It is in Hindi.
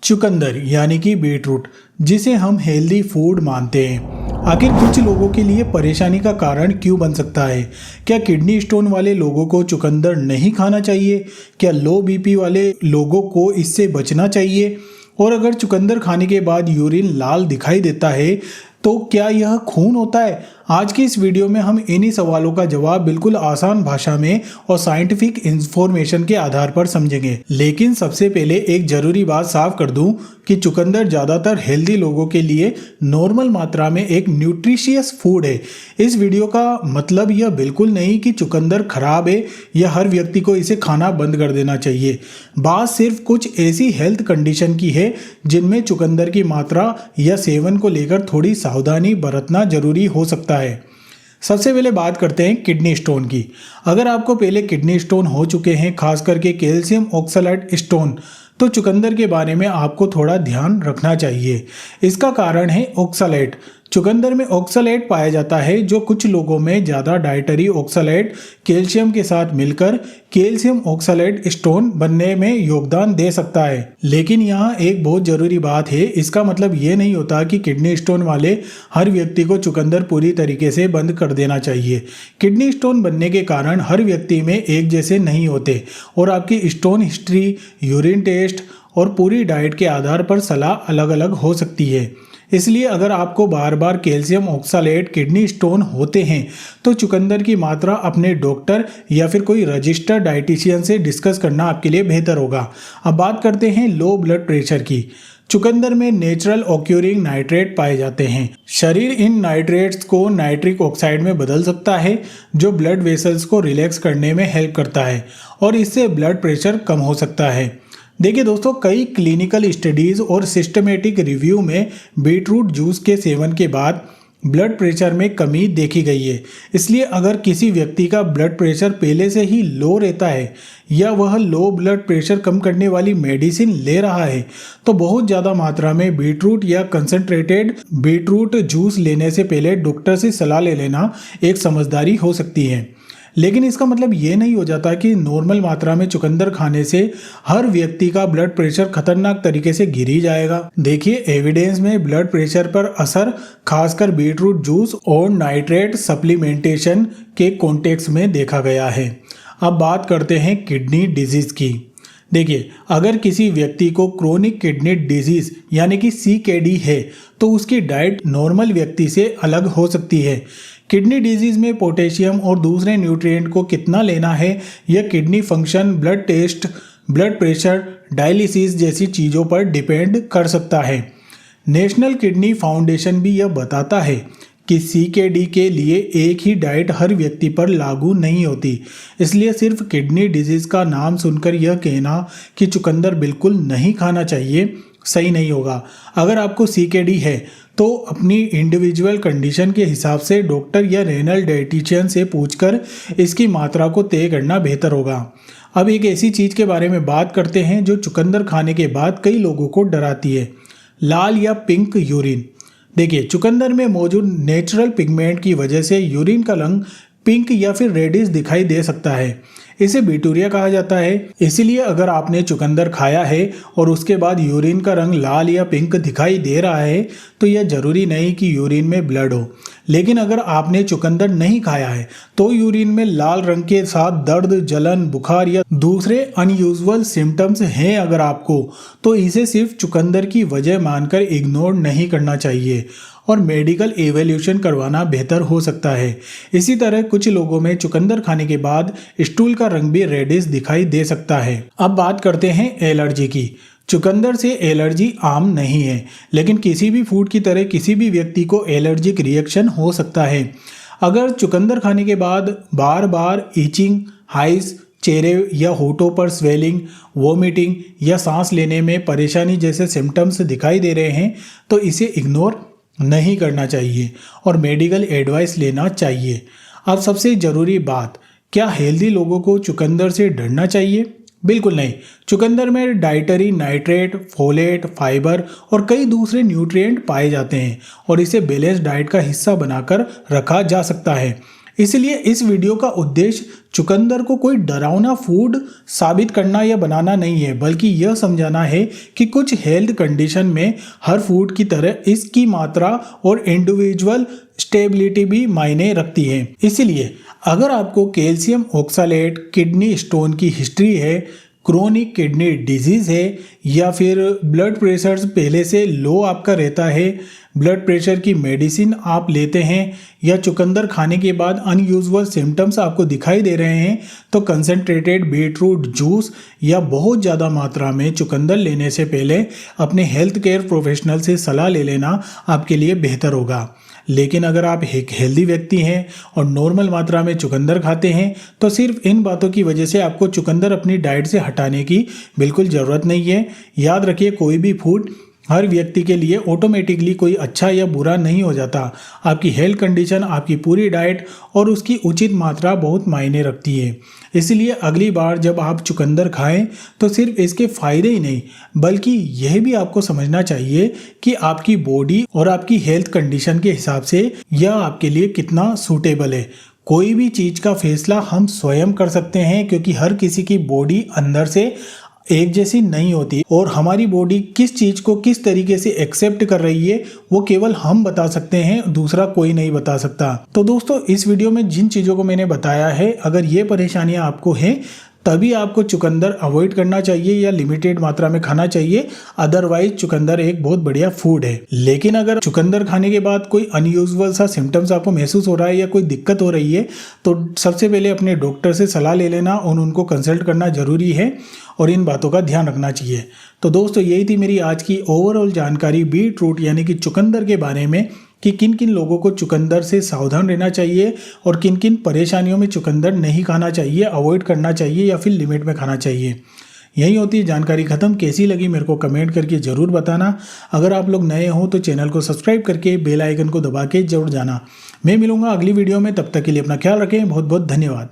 चुकंदर यानी कि बीटरूट, जिसे हम हेल्दी फूड मानते हैं, आखिर कुछ लोगों के लिए परेशानी का कारण क्यों बन सकता है। क्या किडनी स्टोन वाले लोगों को चुकंदर नहीं खाना चाहिए? क्या लो बीपी वाले लोगों को इससे बचना चाहिए? और अगर चुकंदर खाने के बाद यूरिन लाल दिखाई देता है तो क्या यह खून होता है? आज की इस वीडियो में हम इन्हीं सवालों का जवाब बिल्कुल आसान भाषा में और साइंटिफिक इंफॉर्मेशन के आधार पर समझेंगे। लेकिन सबसे पहले एक जरूरी बात साफ कर दूं कि चुकंदर ज़्यादातर हेल्दी लोगों के लिए नॉर्मल मात्रा में एक न्यूट्रिशियस फूड है। इस वीडियो का मतलब यह बिल्कुल नहीं कि चुकंदर खराब है या हर व्यक्ति को इसे खाना बंद कर देना चाहिए। बात सिर्फ कुछ ऐसी हेल्थ कंडीशन की है जिनमें चुकंदर की मात्रा या सेवन को लेकर थोड़ी सावधानी बरतना जरूरी हो सकता है। सबसे पहले बात करते हैं किडनी स्टोन की। अगर आपको पहले किडनी स्टोन हो चुके हैं, खास करके कैल्शियम ऑक्सलेट स्टोन, तो चुकंदर के बारे में आपको थोड़ा ध्यान रखना चाहिए। इसका कारण है ऑक्सलेट। चुकंदर में ऑक्सलेट पाया जाता है जो कुछ लोगों में ज़्यादा डाइटरी ऑक्सलेट कैल्शियम के साथ मिलकर कैल्शियम ऑक्सलेट स्टोन बनने में योगदान दे सकता है। लेकिन यहाँ एक बहुत ज़रूरी बात है, इसका मतलब ये नहीं होता कि किडनी स्टोन वाले हर व्यक्ति को चुकंदर पूरी तरीके से बंद कर देना चाहिए। किडनी स्टोन बनने के कारण हर व्यक्ति में एक जैसे नहीं होते और आपकी स्टोन हिस्ट्री, यूरिन टेस्ट और पूरी डाइट के आधार पर सलाह अलग अलग हो सकती है। इसलिए अगर आपको बार बार कैल्शियम ऑक्सलेट किडनी स्टोन होते हैं तो चुकंदर की मात्रा अपने डॉक्टर या फिर कोई रजिस्टर्ड डाइटिशियन से डिस्कस करना आपके लिए बेहतर होगा। अब बात करते हैं लो ब्लड प्रेशर की। चुकंदर में नेचुरल ऑक्यूरिंग नाइट्रेट पाए जाते हैं। शरीर इन नाइट्रेट्स को नाइट्रिक ऑक्साइड में बदल सकता है जो ब्लड वेसल्स को रिलैक्स करने में हेल्प करता है और इससे ब्लड प्रेशर कम हो सकता है। देखिए दोस्तों, कई क्लिनिकल स्टडीज़ और सिस्टमेटिक रिव्यू में बीटरूट जूस के सेवन के बाद ब्लड प्रेशर में कमी देखी गई है। इसलिए अगर किसी व्यक्ति का ब्लड प्रेशर पहले से ही लो रहता है या वह लो ब्लड प्रेशर कम करने वाली मेडिसिन ले रहा है तो बहुत ज़्यादा मात्रा में बीटरूट या कंसंट्रेटेड बीटरूट जूस लेने से पहले डॉक्टर से सलाह ले लेना एक समझदारी हो सकती है। लेकिन इसका मतलब ये नहीं हो जाता कि नॉर्मल मात्रा में चुकंदर खाने से हर व्यक्ति का ब्लड प्रेशर खतरनाक तरीके से गिर ही जाएगा। देखिए, एविडेंस में ब्लड प्रेशर पर असर खासकर बीटरूट जूस और नाइट्रेट सप्लीमेंटेशन के कॉन्टेक्स्ट में देखा गया है। अब बात करते हैं किडनी डिजीज की। देखिए, अगर किसी व्यक्ति को क्रोनिक किडनी डिजीज यानी कि CKD है तो उसकी डाइट नॉर्मल व्यक्ति से अलग हो सकती है। किडनी डिजीज में पोटेशियम और दूसरे न्यूट्रिएंट को कितना लेना है यह kidney function, blood test, blood pressure, dialysis जैसी चीज़ों पर डिपेंड कर सकता है। नेशनल किडनी फाउंडेशन भी यह बताता है कि CKD के लिए एक ही डाइट हर व्यक्ति पर लागू नहीं होती। इसलिए सिर्फ किडनी डिजीज का नाम सुनकर यह कहना कि चुकंदर बिल्कुल नहीं खाना चाहिए सही नहीं होगा। अगर आपको CKD है तो अपनी इंडिविजुअल कंडीशन के हिसाब से डॉक्टर या रेनल डाइटिशियन से पूछकर इसकी मात्रा को तय करना बेहतर होगा। अब एक ऐसी चीज़ के बारे में बात करते हैं जो चुकंदर खाने के बाद कई लोगों को डराती है, लाल या पिंक यूरिन। देखिए, चुकंदर में मौजूद नेचुरल पिगमेंट की वजह से यूरिन का रंग पिंक या फिर रेडिश दिखाई दे सकता है। इसे बिटूरिया कहा जाता है। इसीलिए अगर आपने चुकंदर खाया है और उसके बाद यूरिन का रंग लाल या पिंक दिखाई दे रहा है तो यह जरूरी नहीं कि यूरिन में ब्लड हो। लेकिन अगर आपने चुकंदर नहीं खाया है तो यूरिन में लाल रंग के साथ दर्द, जलन, बुखार या दूसरे अनयूजुअल सिम्टम्स हैं अगर आपको, तो इसे सिर्फ चुकंदर की वजह मानकर इग्नोर नहीं करना चाहिए और मेडिकल एवेल्यूशन करवाना बेहतर हो सकता है। इसी तरह कुछ लोगों में चुकंदर खाने के बाद स्टूल का रंग भी रेडिश दिखाई दे सकता है। अब बात करते हैं एलर्जी की। चुकंदर से एलर्जी आम नहीं है, लेकिन किसी भी फूड की तरह किसी भी व्यक्ति को एलर्जिक रिएक्शन हो सकता है। अगर चुकंदर खाने के बाद बार बार ईचिंग, हाइस, चेहरे या होठों पर स्वेलिंग, वोमिटिंग या सांस लेने में परेशानी जैसे सिम्टम्स दिखाई दे रहे हैं तो इसे इग्नोर नहीं करना चाहिए और मेडिकल एडवाइस लेना चाहिए। अब सबसे ज़रूरी बात, क्या हेल्दी लोगों को चुकंदर से डरना चाहिए? बिल्कुल नहीं। चुकंदर में डाइटरी नाइट्रेट, फोलेट, फाइबर और कई दूसरे न्यूट्रिएंट पाए जाते हैं और इसे बैलेंस डाइट का हिस्सा बनाकर रखा जा सकता है। इसलिए इस वीडियो का उद्देश्य चुकंदर को कोई डरावना फूड साबित करना या बनाना नहीं है, बल्कि यह समझाना है कि कुछ हेल्थ कंडीशन में हर फूड की तरह इसकी मात्रा और इंडिविजुअल स्टेबिलिटी भी मायने रखती है। इसलिए अगर आपको कैल्शियम ऑक्सलेट, किडनी स्टोन की हिस्ट्री है, क्रोनिक किडनी डिजीज है, या फिर ब्लड प्रेशर पहले से लो आपका रहता है, ब्लड प्रेशर की मेडिसिन आप लेते हैं, या चुकंदर खाने के बाद अनयूजुअल सिम्टम्स आपको दिखाई दे रहे हैं, तो कंसंट्रेटेड बीटरूट जूस या बहुत ज़्यादा मात्रा में चुकंदर लेने से पहले अपने हेल्थ केयर प्रोफेशनल से सलाह ले लेना आपके लिए बेहतर होगा। लेकिन अगर आप एक हेल्दी व्यक्ति हैं और नॉर्मल मात्रा में चुकंदर खाते हैं, तो सिर्फ इन बातों की वजह से आपको चुकंदर अपनी डाइट से हटाने की बिल्कुल ज़रूरत नहीं है। याद रखिए, कोई भी फूड हर व्यक्ति के लिए ऑटोमेटिकली कोई अच्छा या बुरा नहीं हो जाता। आपकी हेल्थ कंडीशन, आपकी पूरी डाइट और उसकी उचित मात्रा बहुत मायने रखती है। इसलिए अगली बार जब आप चुकंदर खाएं तो सिर्फ इसके फायदे ही नहीं, बल्कि यह भी आपको समझना चाहिए कि आपकी बॉडी और आपकी हेल्थ कंडीशन के हिसाब से यह आपके लिए कितना सूटेबल है। कोई भी चीज़ का फैसला हम स्वयं कर सकते हैं, क्योंकि हर किसी की बॉडी अंदर से एक जैसी नहीं होती और हमारी बॉडी किस चीज़ को किस तरीके से एक्सेप्ट कर रही है वो केवल हम बता सकते हैं, दूसरा कोई नहीं बता सकता। तो दोस्तों, इस वीडियो में जिन चीज़ों को मैंने बताया है, अगर ये परेशानियां आपको हैं तभी आपको चुकंदर अवॉइड करना चाहिए या लिमिटेड मात्रा में खाना चाहिए। अदरवाइज चुकंदर एक बहुत बढ़िया फूड है। लेकिन अगर चुकंदर खाने के बाद कोई अनयूजुअल सा सिम्टम्स आपको महसूस हो रहा है या कोई दिक्कत हो रही है, तो सबसे पहले अपने डॉक्टर से सलाह ले लेना और उनको कंसल्ट करना जरूरी है और इन बातों का ध्यान रखना चाहिए। तो दोस्तों, यही थी मेरी आज की ओवरऑल जानकारी बीट रूट यानी कि चुकंदर के बारे में, कि किन किन लोगों को चुकंदर से सावधान रहना चाहिए और किन किन परेशानियों में चुकंदर नहीं खाना चाहिए, अवॉइड करना चाहिए या फिर लिमिट में खाना चाहिए। यही होती है जानकारी ख़त्म। कैसी लगी मेरे को कमेंट करके ज़रूर बताना। अगर आप लोग नए हो तो चैनल को सब्सक्राइब करके बेल आइकन को दबा के जरूर जाना। मैं मिलूंगा अगली वीडियो में, तब तक के लिए अपना ख्याल रखें। बहुत बहुत धन्यवाद।